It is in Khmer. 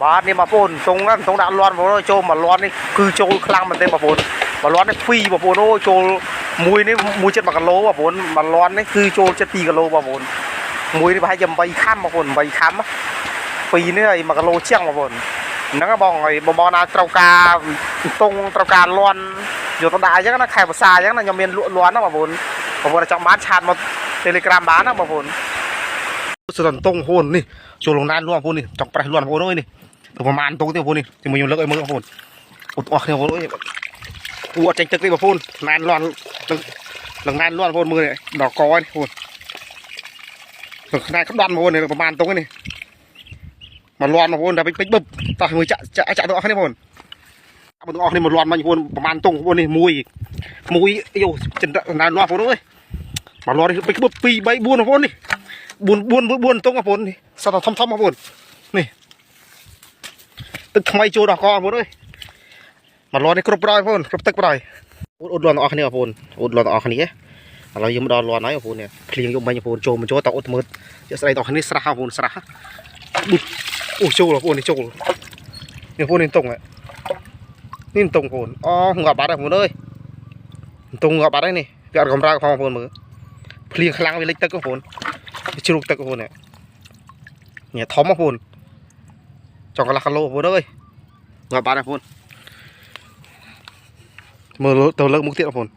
បាទនេះបងប្អូនតុងដាក់លាន់បងប្អូនចូលមកលាន់នេះគឺចូលខ្លាំងមែនទេបងប្អូនមកលាន់នេះហ្វីបងប្អូនអូចូលមួយនេះ1.1 គីឡូបងប្អូនមកលាន់នេះគឺចូលចិត្ត2 គីឡូបងប្អូនមួយនេះប្រហែលជា8ខាំបងប្អូន8ខាំពីរនេះឲ្យ1 គីឡូជាងបងប្អូនហ្នឹងបងឲ្យបងណាត្រូវការតុងត្រូវការលាន់យកទៅដាក់អញ្ចឹងណាខែភាសាអញ្ចឹងណាខ្ញុំមានលក់លាន់ណាបងប្អូនចង់បានឆាតមក Telegram បានណាបងប្អូនស្រុនតុងហ៊ុននេះចូលលងណានលាន់បងប្អូននេះចង់ប្រេះលាន់បងប្អូនអើយនេះទៅប្រហែលតុងទេបងប្អូននេះជាមួយខ្ញុំលើកឲ្យមើលបងប្អូនអត់អស់គ្នាបងប្អូនអើយគួរអត់ចេញទឹកទេបងប្អូនណានលាន់លងណានលាន់បងប្អូនមើលដល់កនេះបងប្អូនទៅខ្នាតក្តាន់បងប្អូននេះប្រហែលតុងនេះមកលាន់បងប្អូនតែពេញបឹបតោះមួយចាក់ទៅអស់គ្នាបងប្អូនបងប្អូននេះមកលាន់មកបងប្អូនប្រហែលតុងបងប្អូននេះមួយយោចិនណានលាន់បងប្អូនអើយមកលាន់នេះពេញបឹប2 3 4បងប្អូននេះ4តុងបងប្អូននេះសតធំបងប្អូននេះទឹកថ្មីចូលដល់កបងប្អូនអើយមកលាន់នេះគ្រប់ប្រយបងប្អូនគ្រប់ទឹកប្រយអ៊ុតលាន់ទាំងអស់គ្នាបងប្អូនអ៊ុតលាន់ទាំងអស់គ្នាឥឡូវយើងមកដល់លាន់ហើយបងប្អូននេះភ្លៀងយកមិញបងប្អូនចូលតអ៊ុតមើលយកស្រីទាំងអស់គ្នាស្រះបងប្អូនស្រះអូចូលបងប្អូននេះចូលនេះបងប្អូននេះតុងនេះតុងបងប្អូនអូងាប់បាត់ហើយបងប្អូនអើយតុងងាប់បាត់ហើយនេះវាអត់កំរើកផងបងប្អូនមើលភ្លៀងខ្លាំងវាលិចទឹកបងប្អូនជ្រូកទឹកបងប្អូននេះធំបងប្អូនចង់កន្លះគីឡូបងប្អូនអើយងាប់បាត់ហើយបងប្អូនមើលទៅលើកមុខទៀតបងប្អូន